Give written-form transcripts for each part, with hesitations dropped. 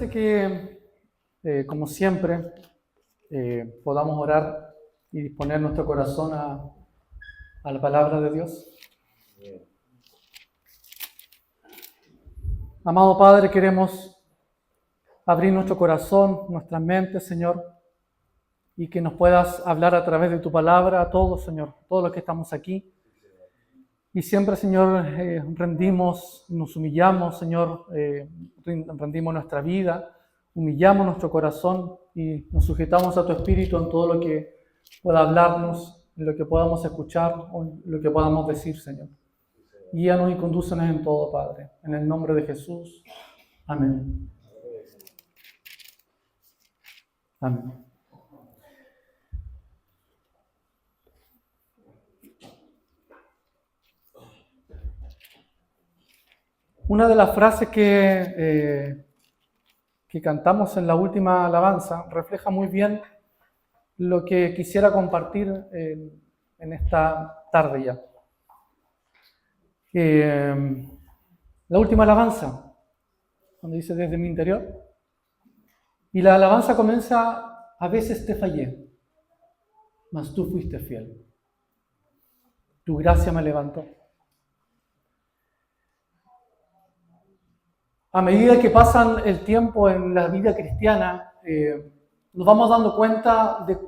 parece que, como siempre, podamos orar y disponer nuestro corazón a la palabra de Dios? Amado Padre, queremos abrir nuestro corazón, nuestra mente, Señor, y que nos puedas hablar a través de tu palabra a todos, Señor, todos los que estamos aquí. Y siempre, Señor, nos humillamos, Señor, rendimos nuestra vida, humillamos nuestro corazón y nos sujetamos a tu Espíritu en todo lo que pueda hablarnos, en lo que podamos escuchar o en lo que podamos decir, Señor. Guíanos y condúcenos en todo, Padre. En el nombre de Jesús. Amén. Amén. Una de las frases que cantamos en la última alabanza refleja muy bien lo que quisiera compartir en esta tarde ya. La última alabanza, cuando dice desde mi interior, y la alabanza comienza: a veces te fallé, mas tú fuiste fiel. Tu gracia me levantó. A medida que pasan el tiempo en la vida cristiana, nos vamos dando cuenta de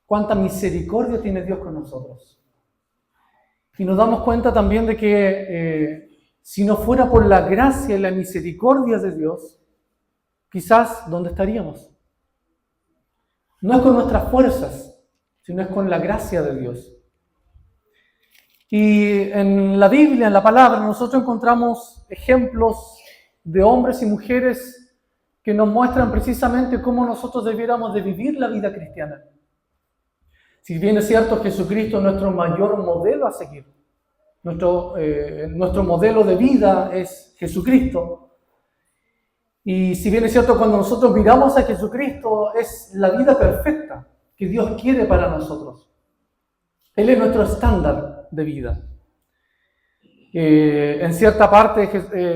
cuánta misericordia tiene Dios con nosotros. Y nos damos cuenta también de que si no fuera por la gracia y la misericordia de Dios, quizás ¿dónde estaríamos? No es con nuestras fuerzas, sino es con la gracia de Dios. Y en la Biblia, en la palabra, nosotros encontramos ejemplos de hombres y mujeres que nos muestran precisamente cómo nosotros debiéramos de vivir la vida cristiana. Si bien es cierto, Jesucristo es nuestro mayor modelo a seguir. Nuestro modelo de vida es Jesucristo. Y si bien es cierto, cuando nosotros miramos a Jesucristo, es la vida perfecta que Dios quiere para nosotros. Él es nuestro estándar de vida. En cierta parte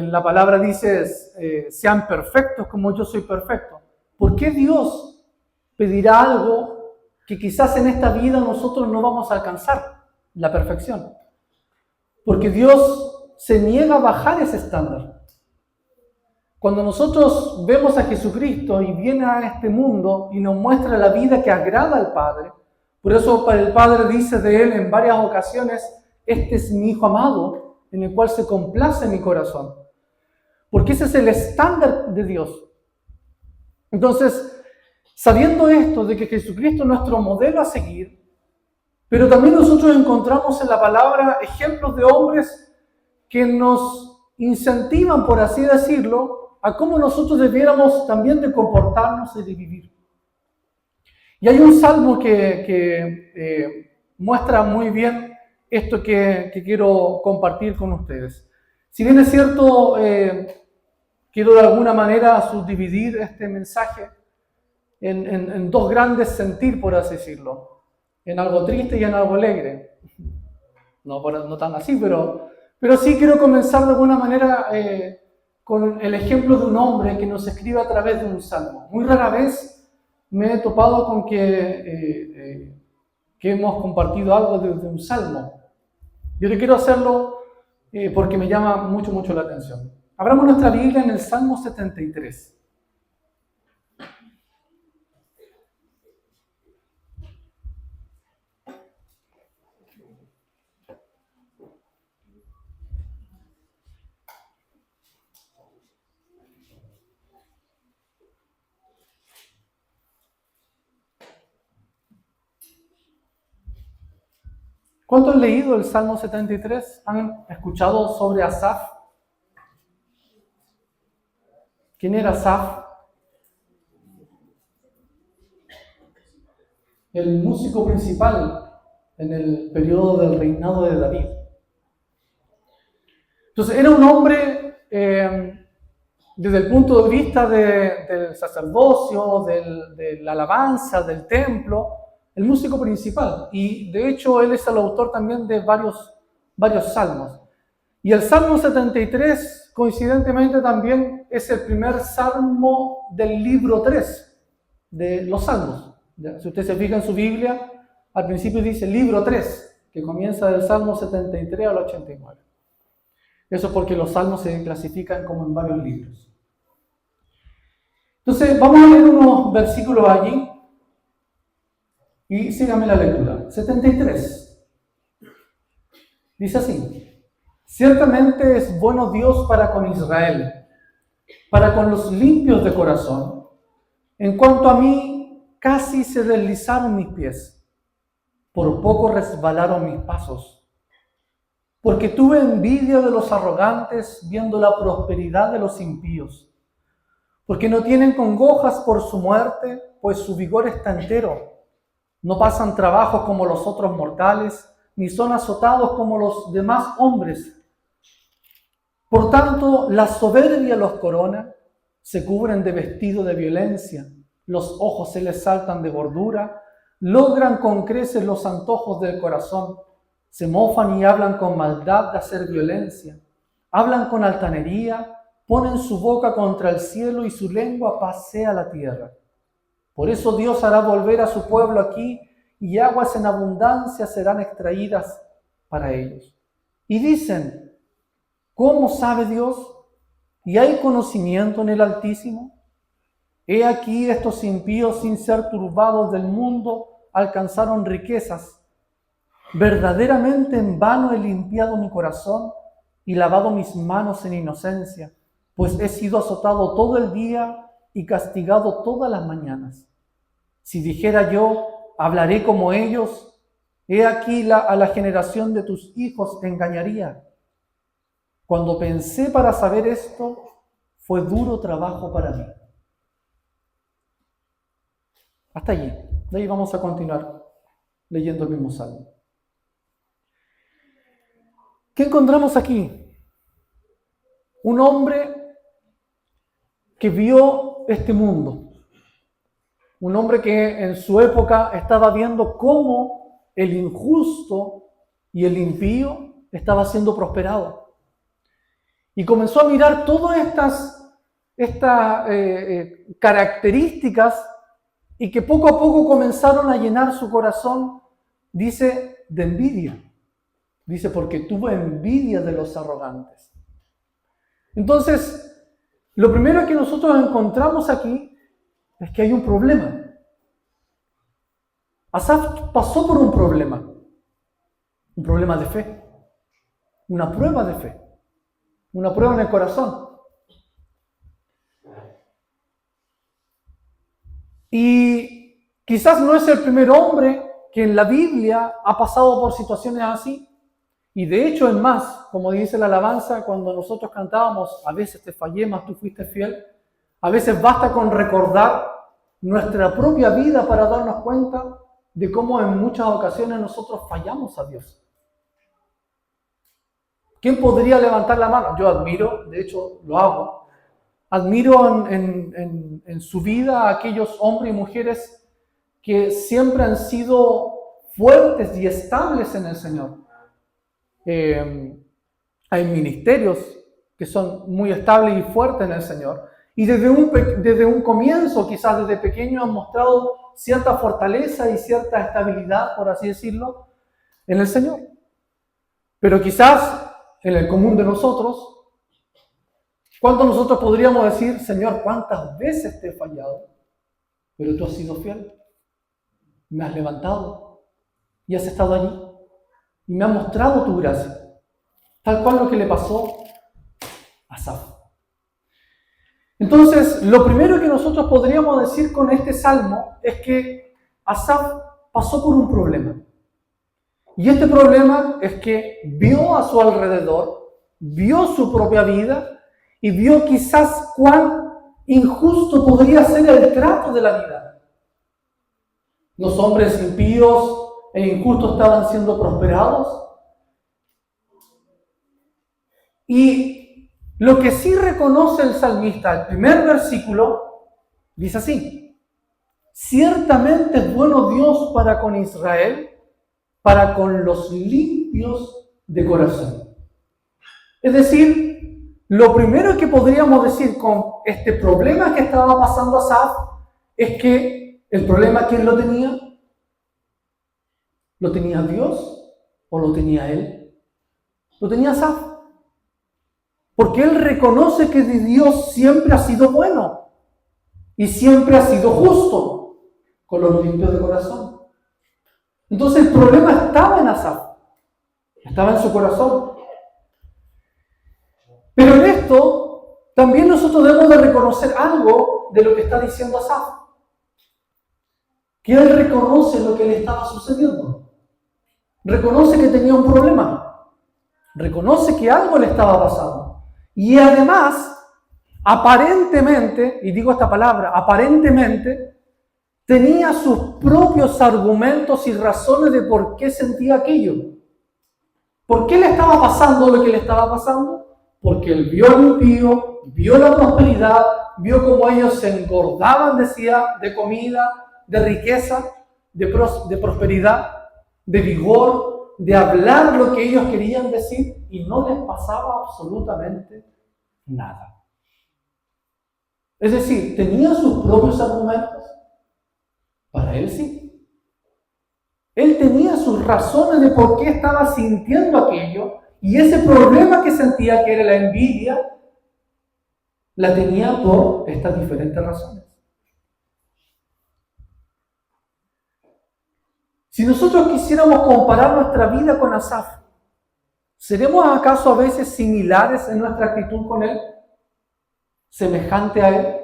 la palabra dice, sean perfectos como yo soy perfecto. ¿Por qué Dios pedirá algo que quizás en esta vida nosotros no vamos a alcanzar? La perfección. Porque Dios se niega a bajar ese estándar. Cuando nosotros vemos a Jesucristo y viene a este mundo y nos muestra la vida que agrada al Padre, por eso el Padre dice de Él en varias ocasiones: este es mi Hijo amado, en el cual se complace mi corazón. Porque ese es el estándar de Dios. Entonces, sabiendo esto, de que Jesucristo es nuestro modelo a seguir, pero también nosotros encontramos en la palabra ejemplos de hombres que nos incentivan, por así decirlo, a cómo nosotros debiéramos también de comportarnos y de vivir. Y hay un salmo que muestra muy bien esto que quiero compartir con ustedes. Si bien es cierto, quiero de alguna manera subdividir este mensaje en dos grandes sentir, por así decirlo. En algo triste y en algo alegre. No tan así, pero sí quiero comenzar de alguna manera con el ejemplo de un hombre que nos escribe a través de un salmo. Muy rara vez me he topado con que hemos compartido algo de un salmo. Yo quiero hacerlo porque me llama mucho la atención. Abramos nuestra Biblia en el Salmo 73. ¿Cuántos han leído el Salmo 73? ¿Han escuchado sobre Asaf? ¿Quién era Asaf? El músico principal en el periodo del reinado de David. Entonces, era un hombre, desde el punto de vista del sacerdocio, de la alabanza, del templo, el músico principal. Y de hecho, él es el autor también de varios salmos. Y el Salmo 73 coincidentemente, también es el primer salmo del libro 3 de los Salmos. Si usted se fija en su Biblia, al principio dice libro 3, que comienza del Salmo 73 al 89. Eso es porque los salmos se clasifican como en varios libros. Entonces, vamos a leer unos versículos allí y síganme la lectura. 73. Dice así: ciertamente es bueno Dios para con Israel, para con los limpios de corazón. En cuanto a mí, casi se deslizaron mis pies, por poco resbalaron mis pasos. Porque tuve envidia de los arrogantes, viendo la prosperidad de los impíos. Porque no tienen congojas por su muerte, pues su vigor está entero. No pasan trabajo como los otros mortales, ni son azotados como los demás hombres. Por tanto, la soberbia los corona, se cubren de vestido de violencia, los ojos se les saltan de gordura, logran con creces los antojos del corazón, se mofan y hablan con maldad de hacer violencia, hablan con altanería, ponen su boca contra el cielo y su lengua pasea la tierra. Por eso Dios hará volver a su pueblo aquí y aguas en abundancia serán extraídas para ellos. Y dicen: ¿cómo sabe Dios? ¿Y hay conocimiento en el Altísimo? He aquí estos impíos, sin ser turbados del mundo, alcanzaron riquezas. Verdaderamente en vano he limpiado mi corazón y lavado mis manos en inocencia, pues he sido azotado todo el día y castigado todas las mañanas. Si dijera yo, hablaré como ellos, he aquí a la generación de tus hijos te engañaría. Cuando pensé para saber esto, fue duro trabajo para mí. Hasta allí. De ahí vamos a continuar leyendo el mismo salmo. ¿Qué encontramos aquí? Un hombre que vio este mundo. Un hombre que en su época estaba viendo cómo el injusto y el impío estaba siendo prosperado. Y comenzó a mirar todas estas características y que poco a poco comenzaron a llenar su corazón, dice, de envidia. Dice, porque tuvo envidia de los arrogantes. Entonces, lo primero que nosotros encontramos aquí es que hay un problema. Asaf pasó por un problema de fe, una prueba de fe, una prueba en el corazón. Y quizás no es el primer hombre que en la Biblia ha pasado por situaciones así. Y de hecho, es más, como dice la alabanza, cuando nosotros cantábamos, a veces te fallé, mas tú fuiste fiel. A veces basta con recordar nuestra propia vida para darnos cuenta de cómo en muchas ocasiones nosotros fallamos a Dios. ¿Quién podría levantar la mano? Yo admiro, de hecho lo hago, admiro en su vida a aquellos hombres y mujeres que siempre han sido fuertes y estables en el Señor. Hay ministerios que son muy estables y fuertes en el Señor. Y desde un comienzo, quizás desde pequeño, han mostrado cierta fortaleza y cierta estabilidad, por así decirlo, en el Señor. Pero quizás en el común de nosotros, ¿cuántos nosotros podríamos decir, Señor, cuántas veces te he fallado? Pero tú has sido fiel, me has levantado y has estado allí y me has mostrado tu gracia, tal cual lo que le pasó a Asaf. Entonces, lo primero que nosotros podríamos decir con este salmo es que Asaf pasó por un problema. Y este problema es que vio a su alrededor, vio su propia vida y vio quizás cuán injusto podría ser el trato de la vida. Los hombres impíos e injustos estaban siendo prosperados. Y lo que sí reconoce el salmista, el primer versículo, dice así: ciertamente es bueno Dios para con Israel, para con los limpios de corazón. Es decir, lo primero que podríamos decir con este problema que estaba pasando Asaf es que el problema, ¿quién lo tenía? ¿Lo tenía Dios o lo tenía él? Lo tenía Asaf. Porque él reconoce que Dios siempre ha sido bueno y siempre ha sido justo con los limpios de corazón. Entonces el problema estaba en Asaf, estaba en su corazón. Pero en esto también nosotros debemos de reconocer algo de lo que está diciendo Asaf. Que él reconoce lo que le estaba sucediendo. Reconoce que tenía un problema. Reconoce que algo le estaba pasando. Y además, aparentemente, y digo esta palabra, aparentemente, tenía sus propios argumentos y razones de por qué sentía aquello. ¿Por qué le estaba pasando lo que le estaba pasando? Porque él vio al impío, vio la prosperidad, vio cómo ellos se engordaban, decía, de comida, de riqueza, de prosperidad, de vigor, de hablar lo que ellos querían decir, y no les pasaba absolutamente nada. Es decir, tenía sus propios argumentos. Para él sí. Él tenía sus razones de por qué estaba sintiendo aquello, y ese problema que sentía, que era la envidia, la tenía por estas diferentes razones. Si nosotros quisiéramos comparar nuestra vida con Asaf, ¿seremos acaso a veces similares en nuestra actitud con él? ¿Semejante a él?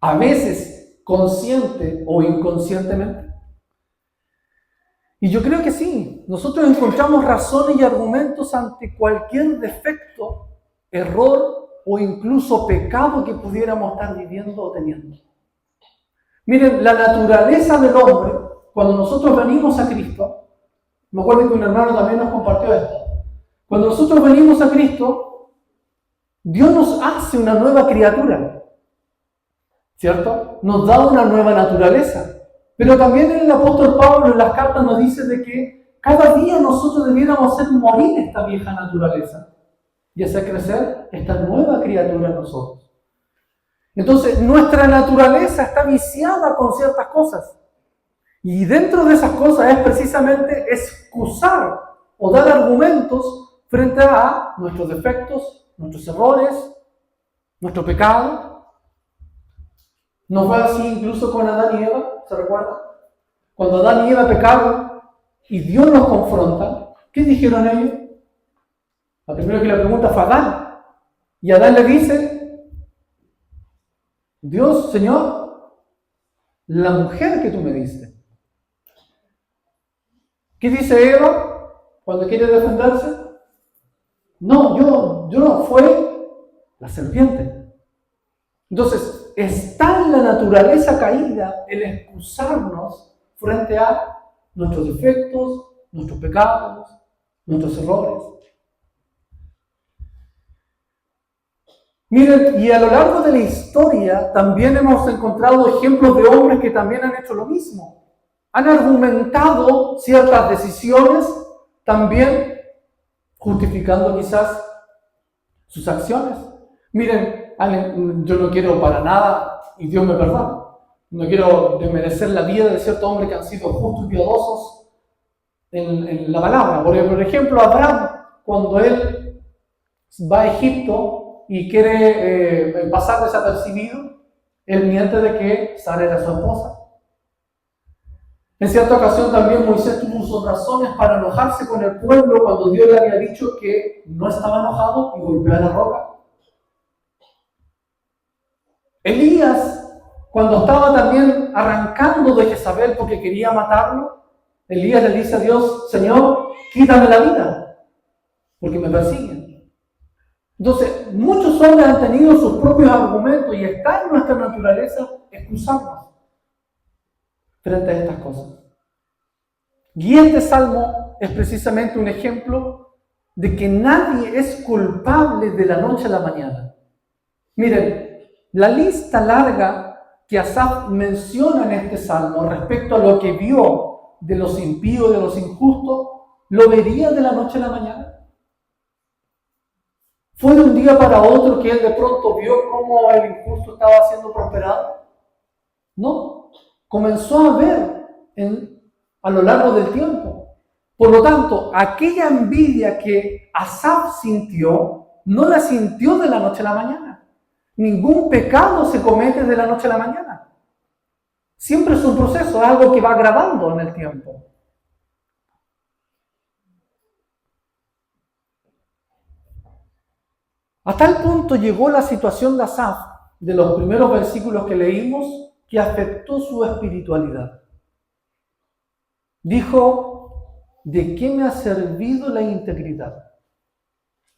A veces consciente o inconscientemente. Y yo creo que sí, nosotros encontramos razones y argumentos ante cualquier defecto, error o incluso pecado que pudiéramos estar viviendo o teniendo. Miren, la naturaleza del hombre, cuando nosotros venimos a Cristo, me acuerdo que un hermano también nos compartió esto, cuando nosotros venimos a Cristo, Dios nos hace una nueva criatura, ¿cierto? Nos da una nueva naturaleza. Pero también el apóstol Pablo en las cartas nos dice de que cada día nosotros debiéramos hacer morir esta vieja naturaleza y hacer crecer esta nueva criatura en nosotros. Entonces, nuestra naturaleza está viciada con ciertas cosas. Y dentro de esas cosas es precisamente excusar o dar argumentos frente a nuestros defectos, nuestros errores, nuestro pecado. Nos fue así incluso con Adán y Eva, ¿se recuerda? Cuando Adán y Eva pecaron y Dios los confronta, ¿qué dijeron ellos? La primera que le pregunta fue a Adán. Y Adán le dice, Dios, Señor, la mujer que tú me diste. ¿Qué dice Eva cuando quiere defenderse? No, yo no, fue la serpiente. Entonces, está en la naturaleza caída el excusarnos frente a nuestros defectos, nuestros pecados, nuestros errores. Miren, y a lo largo de la historia también hemos encontrado ejemplos de hombres que también han hecho lo mismo. Han argumentado ciertas decisiones, también justificando quizás sus acciones. Miren, yo no quiero para nada, y Dios me perdone, no quiero desmerecer la vida de ciertos hombres que han sido justos y piadosos en la palabra. Por ejemplo, Abraham, cuando él va a Egipto y quiere pasar desapercibido, él miente de que Sara era su esposa. En cierta ocasión también Moisés tuvo sus razones para enojarse con el pueblo cuando Dios le había dicho que no estaba enojado y golpeó a la roca. Elías, cuando estaba también arrancando de Jezabel porque quería matarlo, Elías le dice a Dios, Señor, quítame la vida, porque me persiguen. Entonces, muchos hombres han tenido sus propios argumentos y está en nuestra naturaleza excusarnos frente a estas cosas. Y este salmo es precisamente un ejemplo de que nadie es culpable de la noche a la mañana. Miren, la lista larga que Asaf menciona en este salmo respecto a lo que vio de los impíos, de los injustos, ¿lo vería de la noche a la mañana? ¿Fue de un día para otro que él de pronto vio cómo el injusto estaba siendo prosperado? No, comenzó a ver a lo largo del tiempo. Por lo tanto, aquella envidia que Asaf sintió, no la sintió de la noche a la mañana. Ningún pecado se comete de la noche a la mañana. Siempre es un proceso, es algo que va agravando en el tiempo. A tal punto llegó la situación de Asaf, de los primeros versículos que leímos, que afectó su espiritualidad. Dijo, ¿de qué me ha servido la integridad?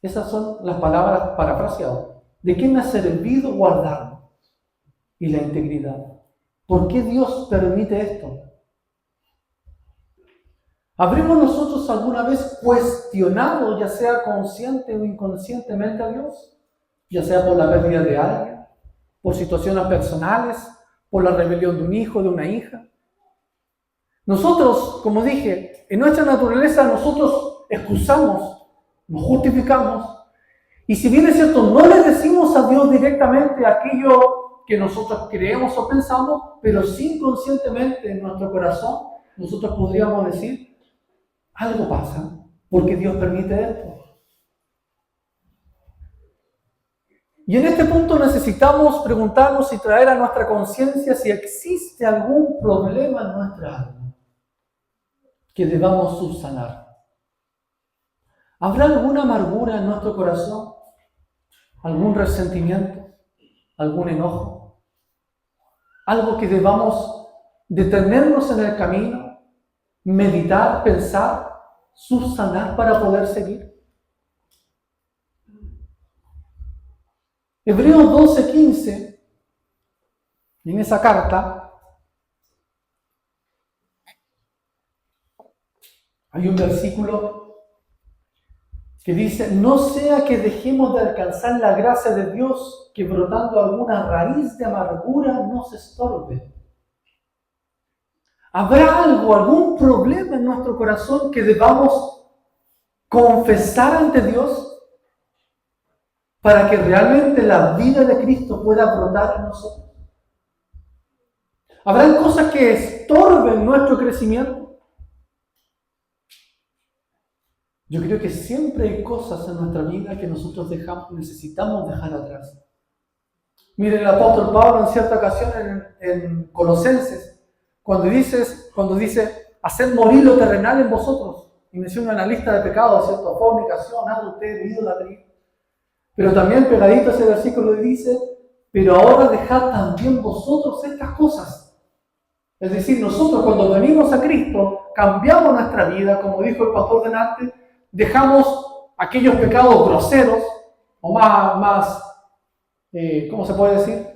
Esas son las palabras parafraseadas. ¿De qué me ha servido guardarme? Y la integridad. ¿Por qué Dios permite esto? ¿Habremos nosotros alguna vez cuestionado, ya sea consciente o inconscientemente, a Dios? Ya sea por la pérdida de alguien, por situaciones personales, por la rebelión de un hijo, de una hija. Nosotros, como dije, en nuestra naturaleza nosotros excusamos, nos justificamos, y si bien es cierto, no le decimos a Dios directamente aquello que nosotros creemos o pensamos, pero sí inconscientemente en nuestro corazón, nosotros podríamos decir, algo pasa, porque Dios permite esto. Y en este punto necesitamos preguntarnos y traer a nuestra conciencia si existe algún problema en nuestra alma que debamos subsanar. ¿Habrá alguna amargura en nuestro corazón? ¿Algún resentimiento? ¿Algún enojo? ¿Algo que debamos detenernos en el camino, meditar, pensar, subsanar para poder seguir? Hebreos 12:15, en esa carta, hay un versículo que dice, no sea que dejemos de alcanzar la gracia de Dios, que brotando alguna raíz de amargura nos estorbe. ¿Habrá algún problema en nuestro corazón que debamos confesar ante Dios para que realmente la vida de Cristo pueda brotar en nosotros? ¿Habrá cosas que estorben nuestro crecimiento? Yo creo que siempre hay cosas en nuestra vida que nosotros necesitamos dejar atrás. Miren, el apóstol Pablo en cierta ocasión en Colosenses, cuando dice, haced morir lo terrenal en vosotros, y menciona una lista de pecados, ¿cierto? Fornicación, adulterio, idolatría. Pero también pegadito a ese versículo dice, pero ahora dejad también vosotros estas cosas. Es decir, nosotros cuando venimos a Cristo, cambiamos nuestra vida, como dijo el pastor delante, dejamos aquellos pecados groseros, o más ¿cómo se puede decir?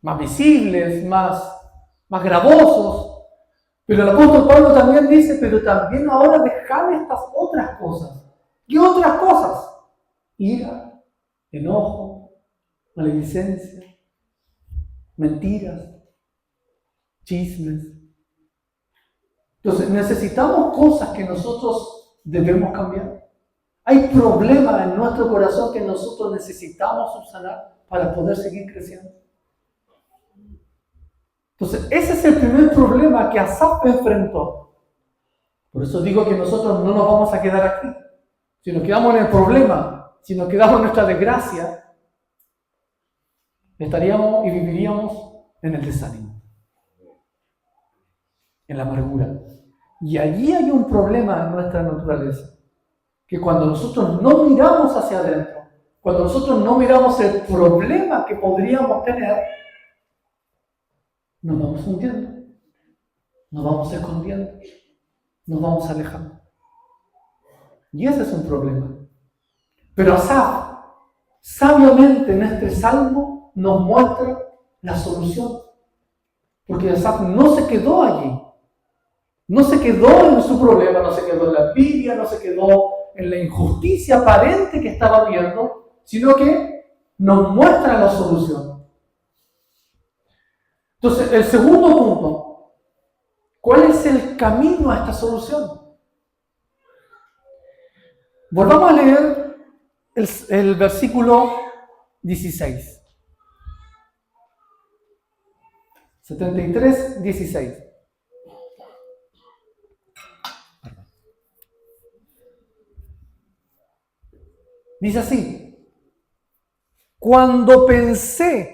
Más visibles, más gravosos. Pero el apóstol Pablo también dice, pero también ahora dejad estas otras cosas. ¿Qué otras cosas? Ira, enojo, maledicencia, mentiras, chismes. Entonces, necesitamos cosas que nosotros debemos cambiar. Hay problemas en nuestro corazón que nosotros necesitamos subsanar para poder seguir creciendo. Entonces, ese es el primer problema que Asaf enfrentó. Por eso digo que nosotros no nos vamos a quedar aquí. Si nos quedamos en el problema, si nos quedamos en nuestra desgracia, estaríamos y viviríamos en el desánimo, en la amargura. Y allí hay un problema en nuestra naturaleza, que cuando nosotros no miramos hacia adentro, cuando nosotros no miramos el problema que podríamos tener, nos vamos hundiendo, nos vamos escondiendo, nos vamos alejando. Y ese es un problema. Pero Asaf, sabiamente en este salmo, nos muestra la solución. Porque Asaf no se quedó allí. No se quedó en su problema, no se quedó en la envidia, no se quedó en la injusticia aparente que estaba viendo, sino que nos muestra la solución. Entonces, el segundo punto, ¿cuál es el camino a esta solución? Volvamos a leer el versículo 16. 73, 16. Dice así: cuando pensé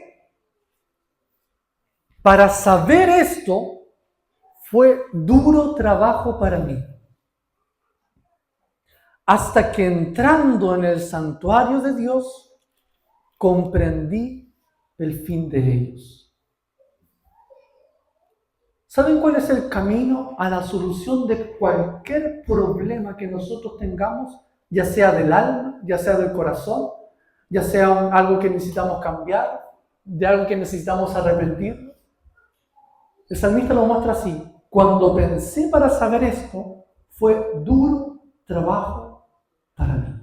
para saber esto, fue duro trabajo para mí, hasta que entrando en el santuario de Dios, comprendí el fin de ellos. ¿Saben cuál es el camino a la solución de cualquier problema que nosotros tengamos? Ya sea del alma, ya sea del corazón, ya sea algo que necesitamos cambiar, de algo que necesitamos arrepentir. El salmista lo muestra así: cuando pensé para saber esto, fue duro trabajo para mí.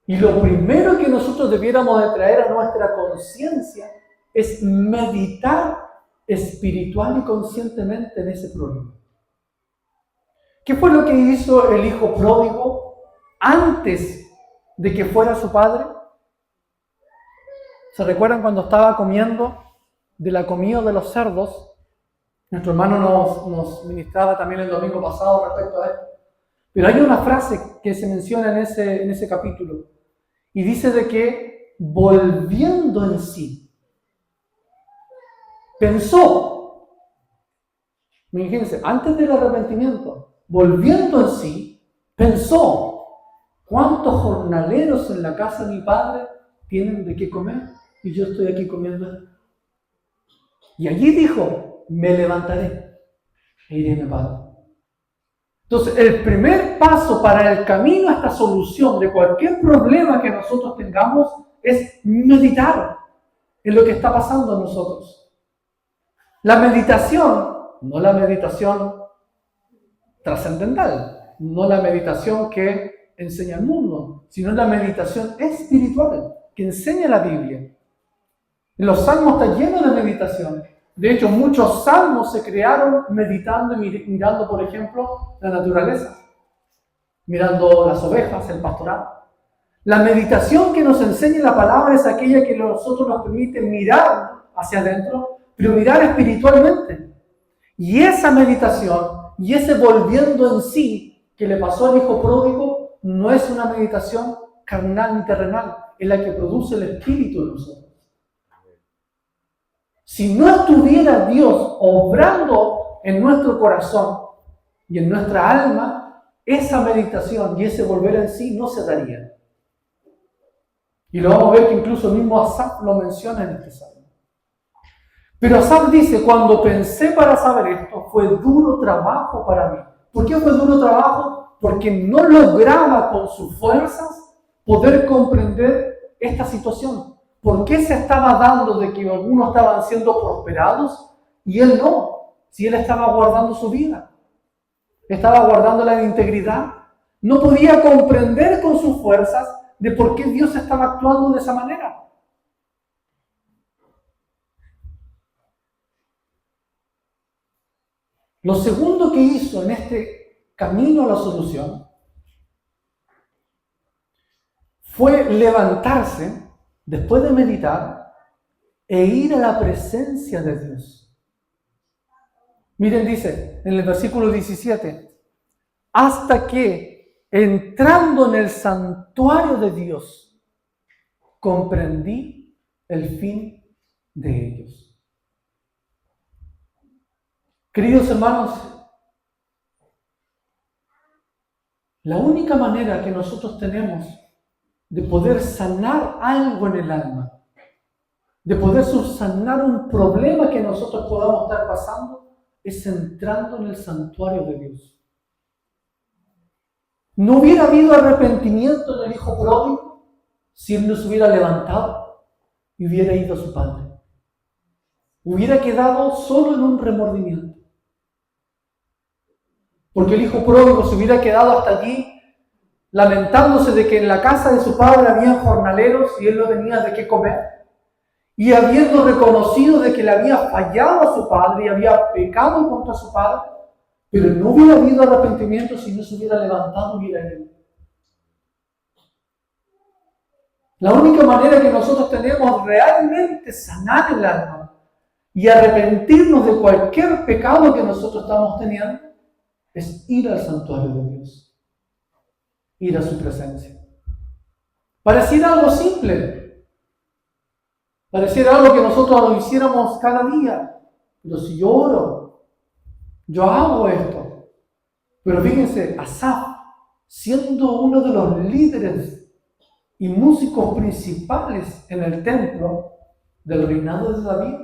Y lo primero que nosotros debiéramos de traer a nuestra conciencia es meditar espiritual y conscientemente en ese problema. ¿Qué fue lo que hizo el hijo pródigo antes de que fuera su padre? ¿Se recuerdan cuando estaba comiendo de la comida de los cerdos? Nuestro hermano nos ministraba también el domingo pasado respecto a esto. Pero hay una frase que se menciona en ese capítulo y dice de que volviendo en sí, pensó, imagínense, antes del arrepentimiento, volviendo en sí, pensó: ¿cuántos jornaleros en la casa de mi padre tienen de qué comer? Y yo estoy aquí comiendo. Y allí dijo: me levantaré e iré a mi padre. Entonces, el primer paso para el camino a esta solución de cualquier problema que nosotros tengamos es meditar en lo que está pasando en nosotros. La meditación, no la meditación trascendental, no la meditación que enseña el mundo, sino la meditación espiritual que enseña la Biblia. Los salmos están llenos de meditación. De hecho, muchos salmos se crearon meditando y mirando, por ejemplo, la naturaleza, mirando las ovejas, el pastorado. La meditación que nos enseña la palabra es aquella que a nosotros nos permite mirar hacia adentro, pero mirar espiritualmente. Y esa meditación y ese volviendo en sí que le pasó al hijo pródigo no es una meditación carnal ni terrenal, es la que produce el espíritu de nosotros. Si no estuviera Dios obrando en nuestro corazón y en nuestra alma, esa meditación y ese volver en sí no se daría. Y lo vamos a ver que incluso el mismo Asaf lo menciona en este salmo. Pero Asaf dice: cuando pensé para saber esto, fue duro trabajo para mí. ¿Por qué fue duro trabajo? Porque no lograba con sus fuerzas poder comprender esta situación. ¿Por qué se estaba dando de que algunos estaban siendo prosperados y él no? Si él estaba guardando su vida, estaba guardándola en integridad, no podía comprender con sus fuerzas de por qué Dios estaba actuando de esa manera. Lo segundo que hizo en este camino a la solución fue levantarse después de meditar e ir a la presencia de Dios. Miren, dice en el versículo 17: hasta que entrando en el santuario de Dios, comprendí el fin de ellos. Queridos hermanos, la única manera que nosotros tenemos de poder sanar algo en el alma, de poder subsanar un problema que nosotros podamos estar pasando, es entrando en el santuario de Dios. No hubiera habido arrepentimiento en el hijo pródigo si él no se hubiera levantado y hubiera ido a su padre. Hubiera quedado solo en un remordimiento. Porque el hijo pródigo se hubiera quedado hasta allí lamentándose de que en la casa de su padre había jornaleros y él no tenía de qué comer. Y habiendo reconocido de que le había fallado a su padre y había pecado contra su padre, pero no hubiera habido arrepentimiento si no se hubiera levantado y hubiera ido. La única manera que nosotros tenemos realmente sanar el alma y arrepentirnos de cualquier pecado que nosotros estamos teniendo es ir al santuario de Dios, ir a su presencia. Pareciera algo simple, pareciera algo que nosotros lo hiciéramos cada día, pero si yo oro, yo hago esto. Pero fíjense, Asaf, siendo uno de los líderes y músicos principales en el templo del reinado de David,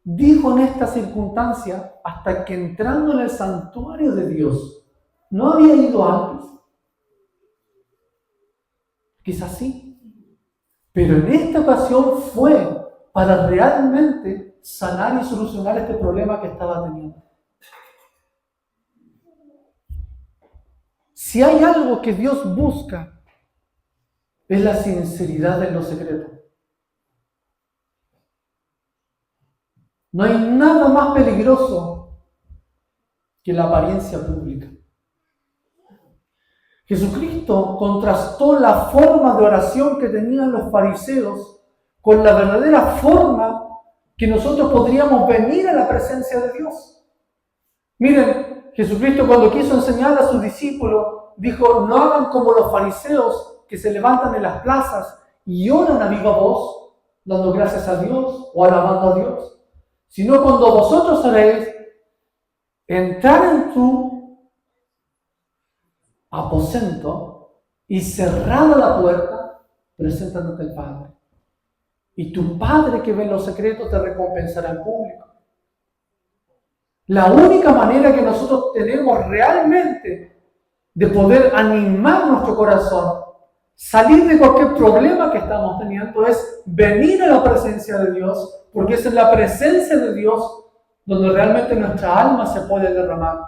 dijo en esta circunstancia, hasta que entrando en el santuario de Dios, ¿no había ido antes? Quizás sí, pero en esta ocasión fue para realmente sanar y solucionar este problema que estaba teniendo. Si hay algo que Dios busca, es la sinceridad en lo secreto. No hay nada más peligroso que la apariencia pública. Jesucristo contrastó la forma de oración que tenían los fariseos con la verdadera forma que nosotros podríamos venir a la presencia de Dios. Miren, Jesucristo cuando quiso enseñar a sus discípulos, dijo, no hagan como los fariseos que se levantan en las plazas y oran a viva voz, dando gracias a Dios o alabando a Dios, sino cuando vosotros oréis, entrar en tu aposento y cerrada la puerta, preséntate ante el Padre. Y tu Padre que ve en los secretos te recompensará en público. La única manera que nosotros tenemos realmente de poder animar nuestro corazón, salir de cualquier problema que estamos teniendo, es venir a la presencia de Dios, porque es en la presencia de Dios donde realmente nuestra alma se puede derramar,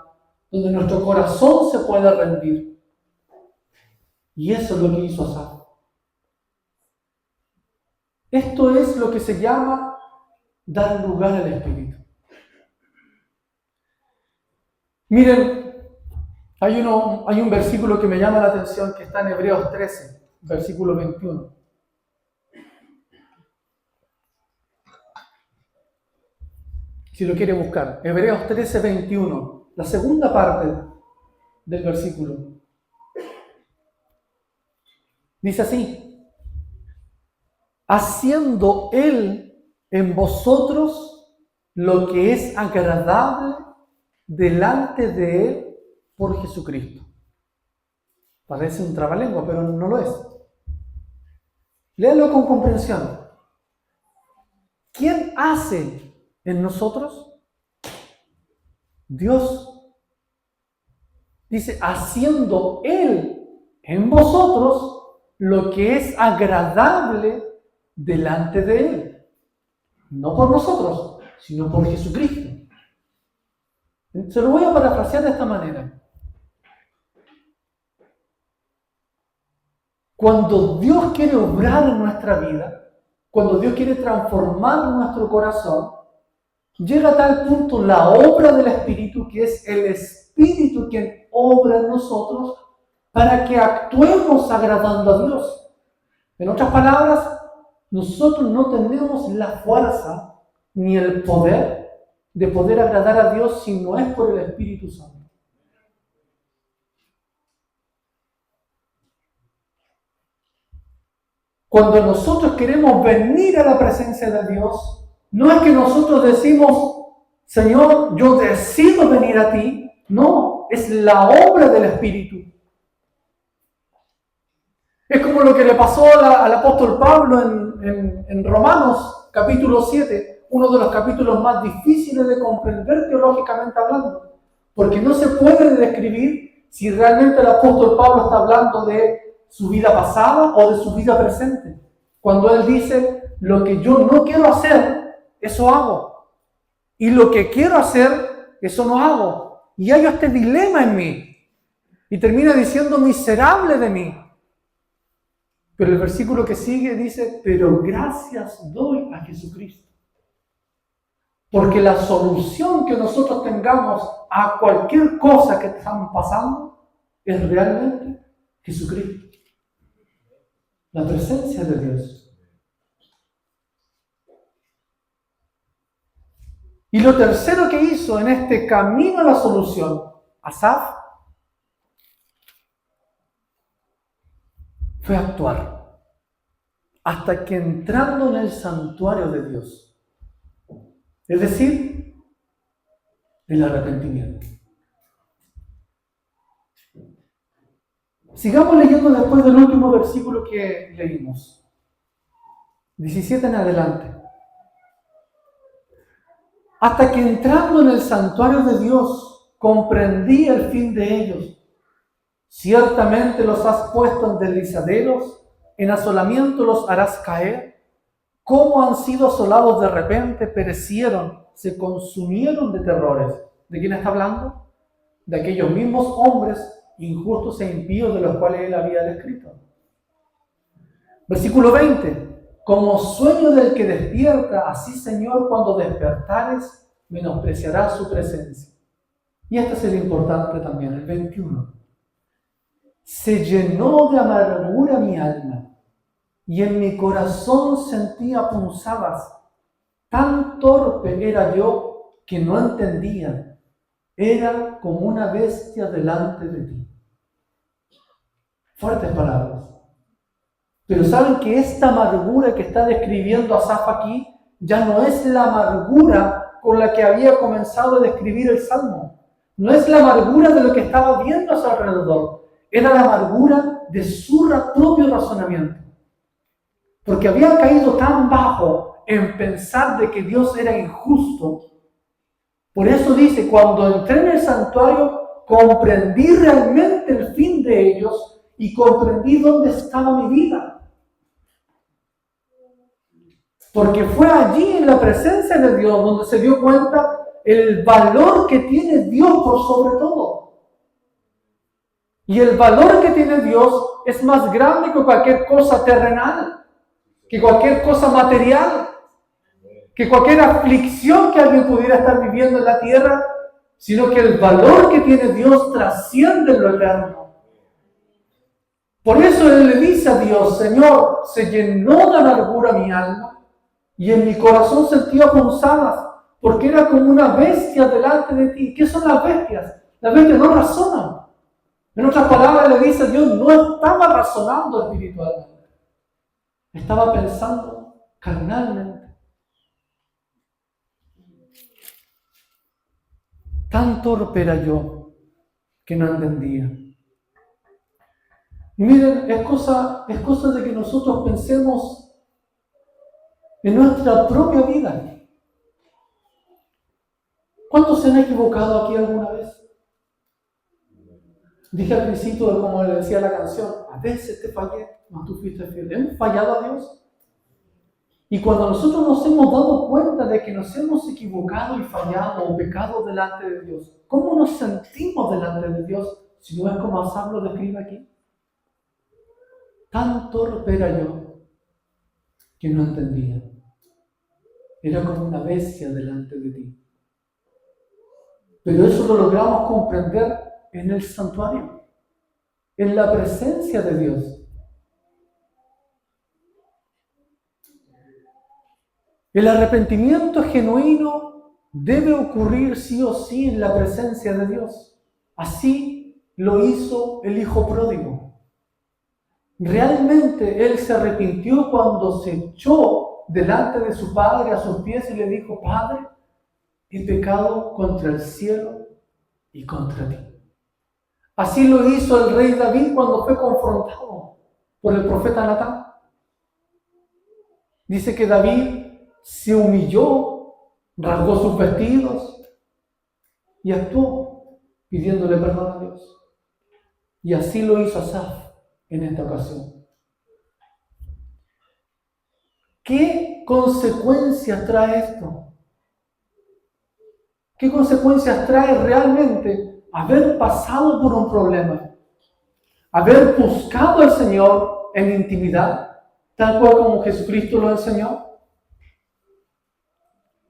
donde nuestro corazón se puede rendir. Y eso es lo que hizo Asaf. Esto es lo que se llama dar lugar al Espíritu. Miren, hay un versículo que me llama la atención que está en Hebreos 13, versículo 21. Si lo quiere buscar, Hebreos 13, 21, la segunda parte del versículo. Dice así, haciendo Él en vosotros lo que es agradable delante de Él por Jesucristo. Parece un trabalengua, pero no lo es. Léalo con comprensión. ¿Quién hace en nosotros? Dios. Dice, haciendo Él en vosotros lo que es agradable delante de Él. No por nosotros, sino por Jesucristo. Se lo voy a parafrasear de esta manera. Cuando Dios quiere obrar en nuestra vida, cuando Dios quiere transformar nuestro corazón, llega a tal punto la obra del Espíritu, que es el Espíritu quien obra en nosotros para que actuemos agradando a Dios. En otras palabras, nosotros no tenemos la fuerza ni el poder de poder agradar a Dios si no es por el Espíritu Santo. Cuando nosotros queremos venir a la presencia de Dios, no es que nosotros decimos, Señor, yo decido venir a ti. No, es la obra del Espíritu. Es como lo que le pasó al apóstol Pablo en Romanos capítulo 7, uno de los capítulos más difíciles de comprender teológicamente hablando, porque no se puede describir si realmente el apóstol Pablo está hablando de su vida pasada o de su vida presente. Cuando él dice, lo que yo no quiero hacer, eso hago. Y lo que quiero hacer, eso no hago. Y hay este dilema en mí. Y termina diciendo, miserable de mí. Pero el versículo que sigue dice, pero gracias doy a Jesucristo. Porque la solución que nosotros tengamos a cualquier cosa que estamos pasando es realmente Jesucristo. La presencia de Dios. Y lo tercero que hizo en este camino a la solución, Asaf, fue actuar. Hasta que entrando en el santuario de Dios, es decir, el arrepentimiento. Sigamos leyendo después del último versículo que leímos. 17 en adelante. Hasta que entrando en el santuario de Dios, comprendí el fin de ellos. Ciertamente los has puesto en deslizaderos, en asolamiento los harás caer. ¿Cómo han sido asolados de repente? Perecieron, se consumieron de terrores. ¿De quién está hablando? De aquellos mismos hombres injustos e impíos de los cuales él había descrito. Versículo 20. Como sueño del que despierta, así, Señor, cuando despertares, menospreciarás su presencia. Y este es el importante también, el 21. Se llenó de amargura mi alma, y en mi corazón sentía punzadas. Tan torpe era yo que no entendía. Era como una bestia delante de ti. Fuertes palabras. Pero saben que esta amargura que está describiendo Asaf aquí ya no es la amargura con la que había comenzado a describir el Salmo. No es la amargura de lo que estaba viendo a su alrededor. Era la amargura de su propio razonamiento. Porque había caído tan bajo en pensar de que Dios era injusto. Por eso dice, cuando entré en el santuario, comprendí realmente el fin de ellos y comprendí dónde estaba mi vida. Porque fue allí en la presencia de Dios donde se dio cuenta el valor que tiene Dios por sobre todo. Y el valor que tiene Dios es más grande que cualquier cosa terrenal, que cualquier cosa material, que cualquier aflicción que alguien pudiera estar viviendo en la tierra, sino que el valor que tiene Dios trasciende lo eterno. Por eso él le dice a Dios, Señor, se llenó de amargura mi alma, y en mi corazón sentía punzadas, porque era como una bestia delante de ti. ¿Qué son las bestias? Las bestias no razonan. En otras palabras le dice, Dios no estaba razonando espiritualmente. Estaba pensando carnalmente. Tan torpe era yo que no entendía. Y miren, es cosa de que nosotros pensemos en nuestra propia vida. ¿Cuántos se han equivocado aquí alguna vez? Dije al principio, como le decía la canción, a veces te fallé, mas tú fuiste fiel. ¿Hemos fallado a Dios? Y cuando nosotros nos hemos dado cuenta de que nos hemos equivocado y fallado o pecado delante de Dios, ¿cómo nos sentimos delante de Dios si no es como Asaf lo describe aquí? Tan torpe era yo que no entendía. Era como una bestia delante de ti. Pero eso lo logramos comprender en el santuario, en la presencia de Dios. El arrepentimiento genuino debe ocurrir sí o sí en la presencia de Dios. Así lo hizo el hijo pródigo. Realmente él se arrepintió cuando se echó delante de su padre a sus pies y le dijo, Padre, he pecado contra el cielo y contra ti. Así lo hizo el rey David cuando fue confrontado por el profeta Natán. Dice que David se humilló, rasgó sus vestidos y actuó pidiéndole perdón a Dios. Y así lo hizo Asaf en esta ocasión. ¿Qué consecuencias trae esto? ¿Qué consecuencias trae realmente haber pasado por un problema? Haber buscado al Señor en intimidad, tal cual como Jesucristo lo enseñó.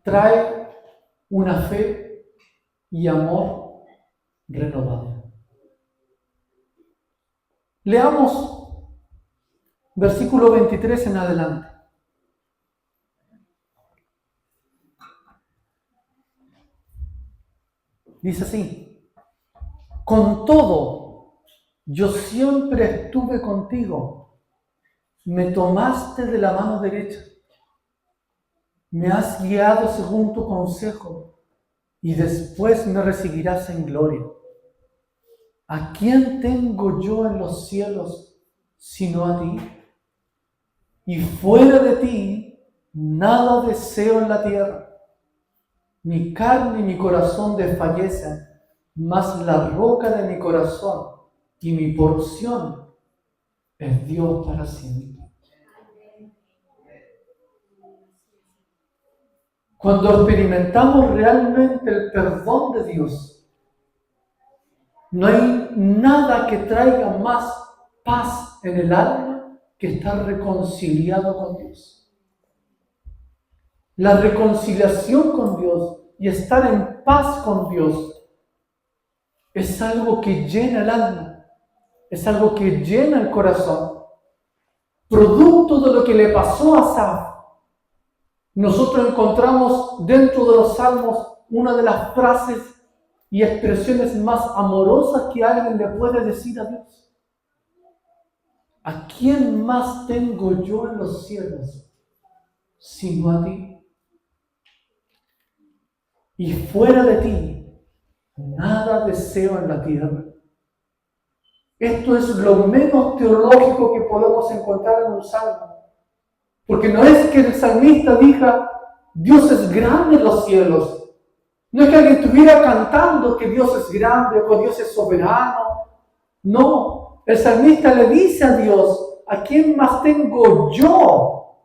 Trae una fe y amor renovado. Leamos versículo 23 en adelante. Dice así: con todo, yo siempre estuve contigo, me tomaste de la mano derecha, me has guiado según tu consejo, y después me recibirás en gloria. ¿A quién tengo yo en los cielos sino a ti? Y fuera de ti, nada deseo en la tierra. Mi carne y mi corazón desfallecen, mas la roca de mi corazón y mi porción es Dios para siempre. Cuando experimentamos realmente el perdón de Dios, no hay nada que traiga más paz en el alma que estar reconciliado con Dios. La reconciliación con Dios y estar en paz con Dios es algo que llena el alma, es algo que llena el corazón. Producto de lo que le pasó a Asaf, nosotros encontramos dentro de los salmos una de las frases y expresiones más amorosas que alguien le puede decir a Dios. ¿A quién más tengo yo en los cielos sino a ti? Y fuera de ti, nada deseo en la tierra. Esto es lo menos teológico que podemos encontrar en un salmo. Porque no es que el salmista diga, Dios es grande en los cielos. No es que alguien estuviera cantando que Dios es grande o que Dios es soberano. No, el salmista le dice a Dios, ¿a quién más tengo yo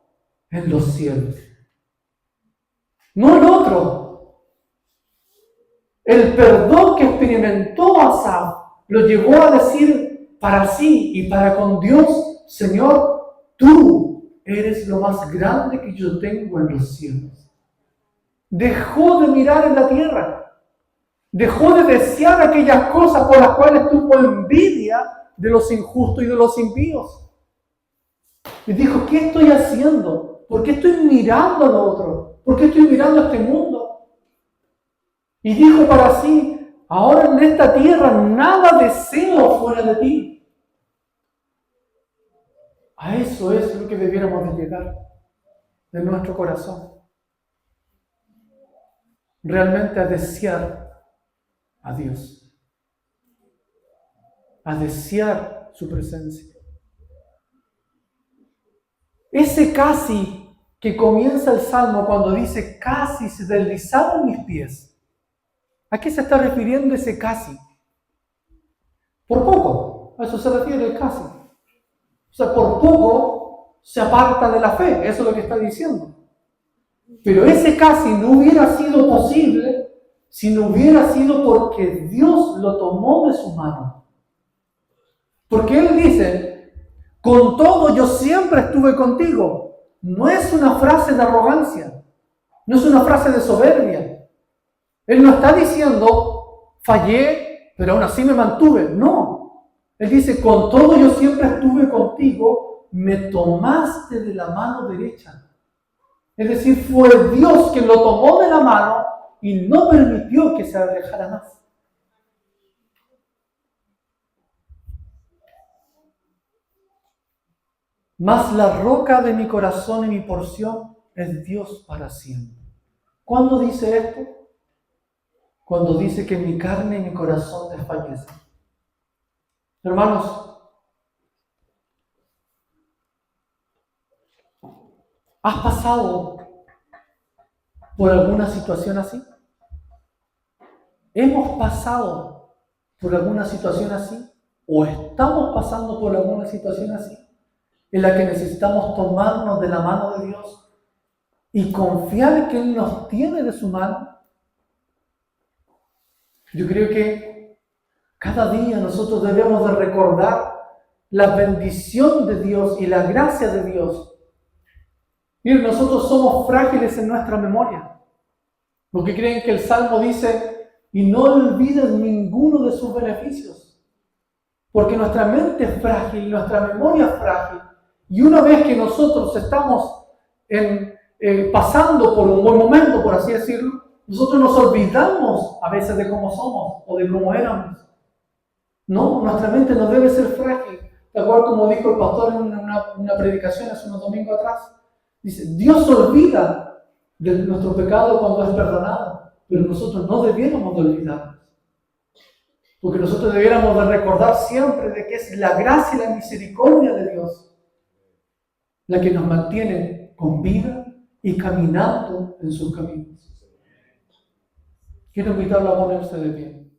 en los cielos? No el otro. El perdón que experimentó Asaf lo llevó a decir para sí y para con Dios, Señor, tú eres lo más grande que yo tengo en los cielos. Dejó de mirar en la tierra, dejó de desear aquellas cosas por las cuales tuvo envidia de los injustos y de los impíos. Y dijo, ¿qué estoy haciendo? ¿Por qué estoy mirando a lo otro? ¿Por qué estoy mirando a este mundo? Y dijo para sí, ahora en esta tierra nada deseo fuera de ti. A eso es lo que debiéramos de llegar de nuestro corazón. Realmente a desear a Dios. A desear su presencia. Ese casi que comienza el Salmo cuando dice casi se deslizaron mis pies. ¿A qué se está refiriendo ese casi? Por poco, a eso se refiere el casi. O sea, por poco se aparta de la fe, eso es lo que está diciendo. Pero ese casi no hubiera sido posible si no hubiera sido porque Dios lo tomó de su mano. Porque Él dice, con todo yo siempre estuve contigo. No es una frase de arrogancia, no es una frase de soberbia. Él no está diciendo, fallé, pero aún así me mantuve. No. Él dice, con todo yo siempre estuve contigo, me tomaste de la mano derecha. Es decir, fue Dios quien lo tomó de la mano y no permitió que se alejara más. Mas la roca de mi corazón y mi porción es Dios para siempre. ¿Cuándo dice esto? Cuando dice que mi carne y mi corazón desfallecen. Hermanos, ¿has pasado por alguna situación así? ¿Hemos pasado por alguna situación así? ¿O estamos pasando por alguna situación así? En la que necesitamos tomarnos de la mano de Dios y confiar que Él nos tiene de su mano. Yo creo que cada día nosotros debemos de recordar la bendición de Dios y la gracia de Dios. Miren, nosotros somos frágiles en nuestra memoria. Los que creen que el Salmo dice, y no olvides ninguno de sus beneficios. Porque nuestra mente es frágil, nuestra memoria es frágil. Y una vez que nosotros estamos pasando por un buen momento, por así decirlo, nosotros nos olvidamos a veces de cómo somos o de cómo éramos. No, nuestra mente no debe ser frágil. De acuerdo como dijo el pastor en una predicación hace unos domingos atrás. Dice, Dios se olvida de nuestro pecado cuando es perdonado, pero nosotros no debiéramos de olvidarnos. Porque nosotros debiéramos de recordar siempre de que es la gracia y la misericordia de Dios la que nos mantiene con vida y caminando en sus caminos. Quiero invitarlo a ponerse de pie.